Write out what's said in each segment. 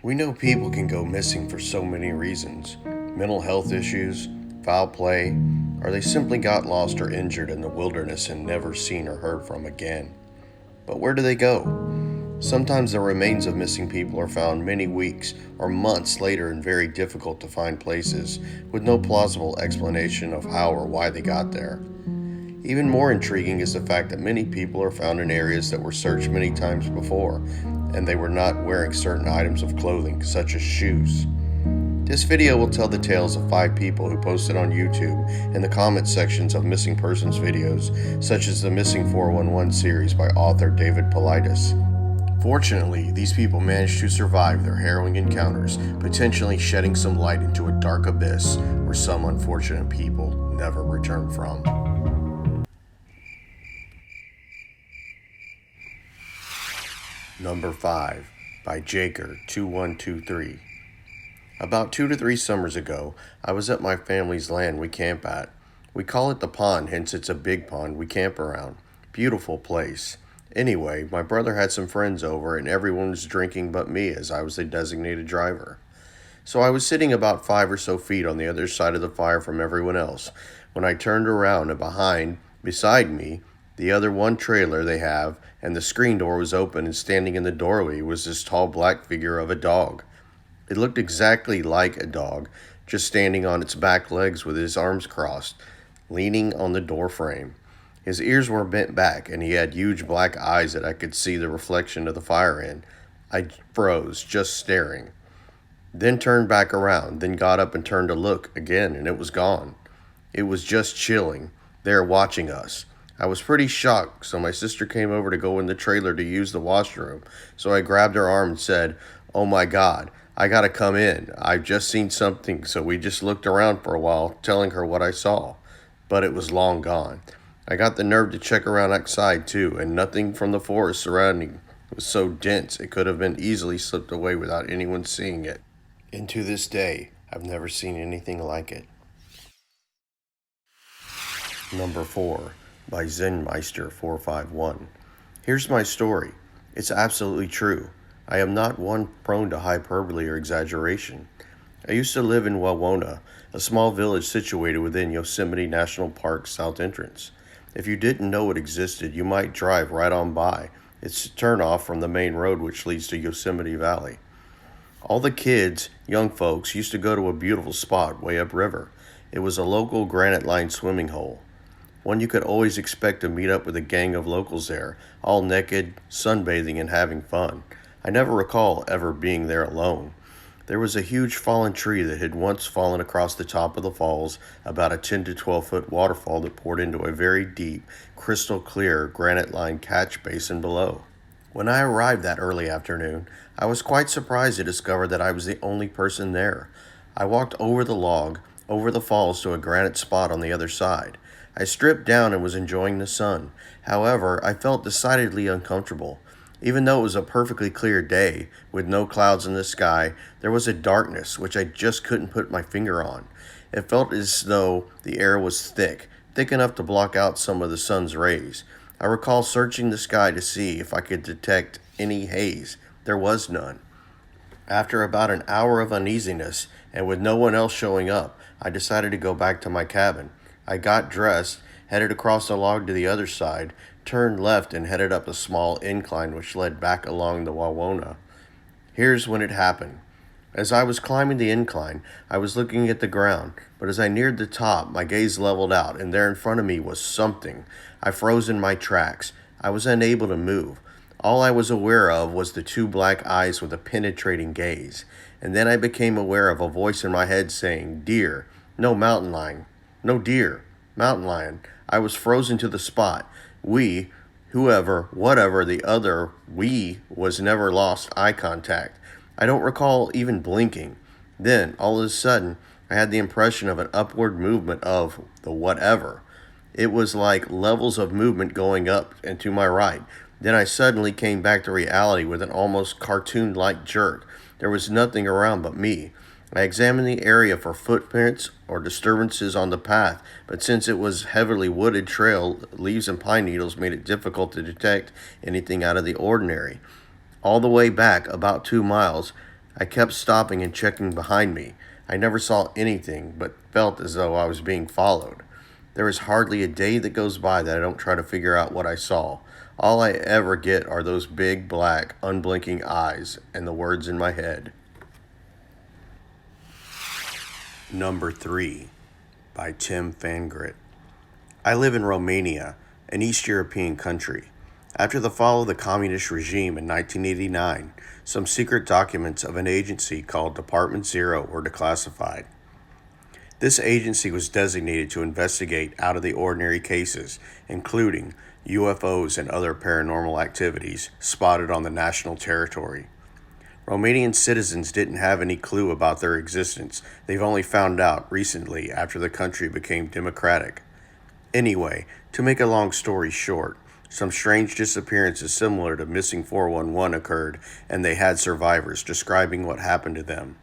We know people can go missing for so many reasons: mental health issues, foul play, or they simply got lost or injured in the wilderness and never seen or heard from again. But where do they go? Sometimes the remains of missing people are found many weeks or months later in very difficult to find places with no plausible explanation of how or why they got there. Even more intriguing is the fact that many people are found in areas that were searched many times before, and they were not wearing certain items of clothing, such as shoes. This video will tell the tales of 5 people who posted on YouTube and the comment sections of missing persons videos, such as the Missing 411 series by author David Paulides. Fortunately, these people managed to survive their harrowing encounters, potentially shedding some light into a dark abyss where some unfortunate people never return from. Number 5 by Jaker2123. About 2 to 3 summers ago, I was at my family's land we camp at. We call it the pond, hence it's a big pond we camp around. Beautiful place. Anyway, my brother had some friends over and everyone was drinking but me as I was the designated driver. So I was sitting about 5 or so feet on the other side of the fire from everyone else when I turned around and beside me, the other one trailer they have, and the screen door was open and standing in the doorway was this tall black figure of a dog. It looked exactly like a dog, just standing on its back legs with his arms crossed, leaning on the door frame. His ears were bent back, and he had huge black eyes that I could see the reflection of the fire in. I froze, just staring. Then turned back around, then got up and turned to look again, and it was gone. It was just chilling, there watching us. I was pretty shocked, so my sister came over to go in the trailer to use the washroom, so I grabbed her arm and said, "Oh my God, I gotta come in. I've just seen something," so we just looked around for a while, telling her what I saw. But it was long gone. I got the nerve to check around outside too, and nothing from the forest surrounding was so dense it could have been easily slipped away without anyone seeing it. And to this day, I've never seen anything like it. Number 4 by Zen Meister 451. Here's my story. It's absolutely true. I am not one prone to hyperbole or exaggeration. I used to live in Wawona, a small village situated within Yosemite National Park's south entrance. If you didn't know it existed, you might drive right on by. It's a turnoff from the main road which leads to Yosemite Valley. All the kids, young folks, used to go to a beautiful spot way upriver. It was a local granite-lined swimming hole. One you could always expect to meet up with a gang of locals there, all naked, sunbathing and having fun. I never recall ever being there alone. There was a huge fallen tree that had once fallen across the top of the falls, about a 10 to 12-foot waterfall that poured into a very deep, crystal clear, granite-lined catch basin below. When I arrived that early afternoon, I was quite surprised to discover that I was the only person there. I walked over the log, over the falls to a granite spot on the other side. I stripped down and was enjoying the sun. However, I felt decidedly uncomfortable. Even though it was a perfectly clear day, with no clouds in the sky, there was a darkness which I just couldn't put my finger on. It felt as though the air was thick enough to block out some of the sun's rays. I recall searching the sky to see if I could detect any haze. There was none. After about an hour of uneasiness, and with no one else showing up, I decided to go back to my cabin. I got dressed, headed across the log to the other side, turned left and headed up a small incline which led back along the Wawona. Here's when it happened. As I was climbing the incline, I was looking at the ground, but as I neared the top, my gaze leveled out, and there in front of me was something. I froze in my tracks. I was unable to move. All I was aware of was the 2 black eyes with a penetrating gaze, and then I became aware of a voice in my head saying, "Deer, no mountain lion, no deer, mountain lion." I was frozen to the spot. Whatever the other we was, never lost eye contact. I don't recall even blinking. Then, all of a sudden, I had the impression of an upward movement of the whatever. It was like levels of movement going up and to my right. Then I suddenly came back to reality with an almost cartoon-like jerk. There was nothing around but me. I examined the area for footprints or disturbances on the path, but since it was heavily wooded trail, leaves and pine needles made it difficult to detect anything out of the ordinary. All the way back, about 2 miles, I kept stopping and checking behind me. I never saw anything, but felt as though I was being followed. There is hardly a day that goes by that I don't try to figure out what I saw. All I ever get are those big, black, unblinking eyes and the words in my head. Number 3 by Tim Fangrit. I live in Romania, an East European country. After the fall of the communist regime in 1989, some secret documents of an agency called Department Zero were declassified. This agency was designated to investigate out of the ordinary cases, including UFOs and other paranormal activities spotted on the national territory. Romanian citizens didn't have any clue about their existence. They've only found out recently after the country became democratic. Anyway, to make a long story short, some strange disappearances similar to Missing 411 occurred, and they had survivors describing what happened to them.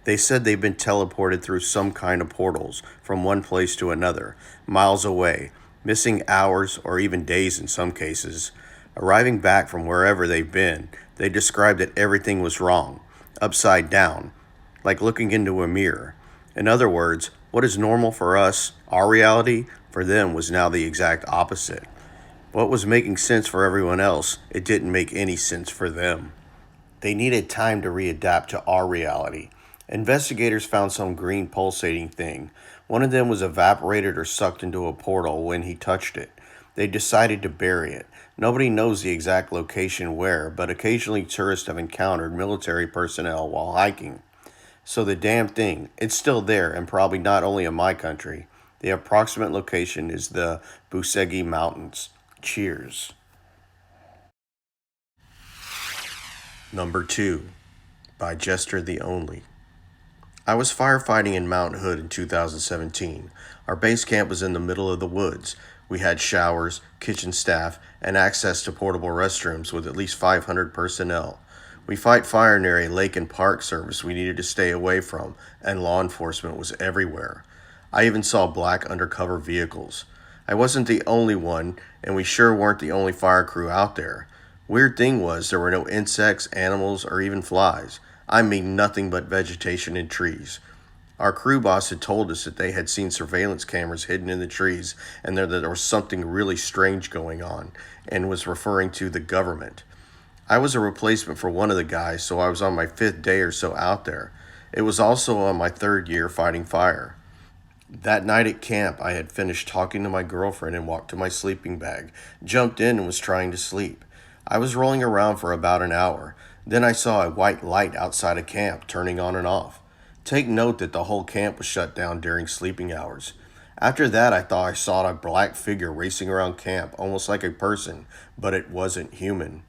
They said they've been teleported through some kind of portals from one place to another, miles away, missing hours or even days in some cases. Arriving back from wherever they've been, they described that everything was wrong, upside down, like looking into a mirror. In other words, what is normal for us, our reality, for them was now the exact opposite. What was making sense for everyone else, it didn't make any sense for them. They needed time to readapt to our reality. Investigators found some green pulsating thing. One of them was evaporated or sucked into a portal when he touched it. They decided to bury it. Nobody knows the exact location where, but occasionally tourists have encountered military personnel while hiking. So the damn thing, it's still there, and probably not only in my country. The approximate location is the Busegi Mountains. Cheers. Number 2 by Jester the Only. I was firefighting in Mount Hood in 2017. Our base camp was in the middle of the woods. We had showers, kitchen staff, and access to portable restrooms with at least 500 personnel. We fight fire near a lake and park service we needed to stay away from, and law enforcement was everywhere. I even saw black undercover vehicles. I wasn't the only one, and we sure weren't the only fire crew out there. Weird thing was, there were no insects, animals, or even flies. I mean nothing but vegetation and trees. Our crew boss had told us that they had seen surveillance cameras hidden in the trees and that there was something really strange going on, and was referring to the government. I was a replacement for one of the guys, so I was on my 5th day or so out there. It was also on my 3rd year fighting fire. That night at camp, I had finished talking to my girlfriend and walked to my sleeping bag, jumped in and was trying to sleep. I was rolling around for about an hour. Then I saw a white light outside of camp, turning on and off. Take note that the whole camp was shut down during sleeping hours. After that, I thought I saw a black figure racing around camp, almost like a person, but it wasn't human.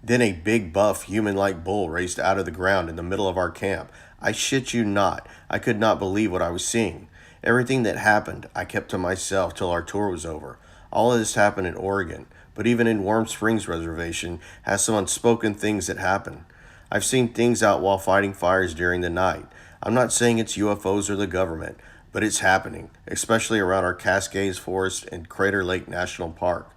Then a big, buff, human-like bull raced out of the ground in the middle of our camp. I shit you not, I could not believe what I was seeing. Everything that happened, I kept to myself till our tour was over. All of this happened in Oregon, but even in Warm Springs Reservation has some unspoken things that happen. I've seen things out while fighting fires during the night. I'm not saying it's UFOs or the government, but it's happening, especially around our Cascades Forest and Crater Lake National Park.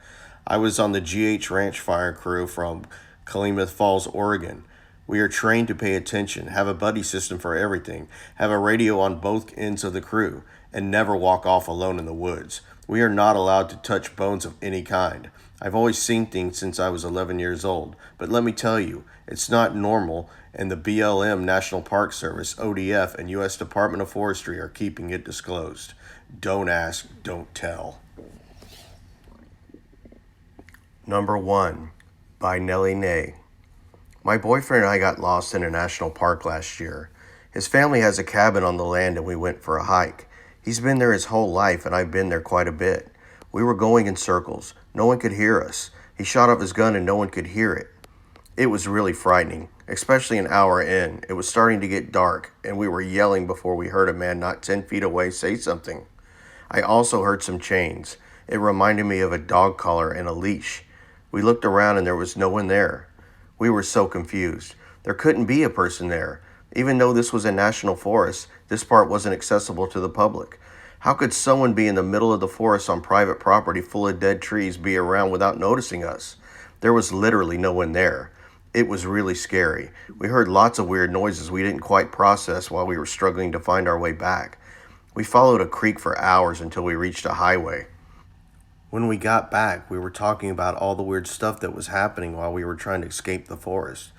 I was on the GH Ranch fire crew from Klamath Falls, Oregon. We are trained to pay attention, have a buddy system for everything, have a radio on both ends of the crew, and never walk off alone in the woods. We are not allowed to touch bones of any kind. I've always seen things since I was 11 years old, but let me tell you, it's not normal, and the BLM National Park Service, ODF, and U.S. Department of Forestry are keeping it disclosed. Don't ask, don't tell. Number 1 by Nellie Nay. My boyfriend and I got lost in a national park last year. His family has a cabin on the land and we went for a hike. He's been there his whole life and I've been there quite a bit. We were going in circles. No one could hear us. He shot off his gun and no one could hear it. It was really frightening, especially an hour in. It was starting to get dark and we were yelling before we heard a man not 10 feet away say something. I also heard some chains. It reminded me of a dog collar and a leash. We looked around and there was no one there. We were so confused. There couldn't be a person there. Even though this was a national forest, this part wasn't accessible to the public. How could someone be in the middle of the forest on private property full of dead trees be around without noticing us? There was literally no one there. It was really scary. We heard lots of weird noises we didn't quite process while we were struggling to find our way back. We followed a creek for hours until we reached a highway. When we got back, we were talking about all the weird stuff that was happening while we were trying to escape the forest.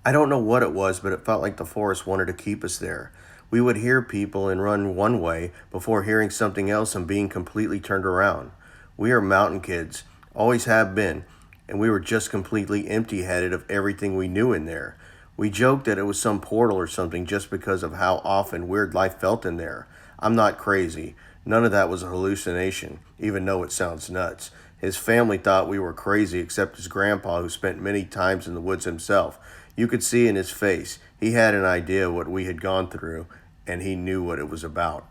I don't know what it was, but it felt like the forest wanted to keep us there. We would hear people and run one way before hearing something else and being completely turned around. We are mountain kids, always have been, and we were just completely empty headed of everything we knew in there. We joked that it was some portal or something just because of how often weird life felt in there. I'm not crazy. None of that was a hallucination, even though it sounds nuts. His family thought we were crazy, except his grandpa, who spent many times in the woods himself. You could see in his face, he had an idea what we had gone through, and he knew what it was about.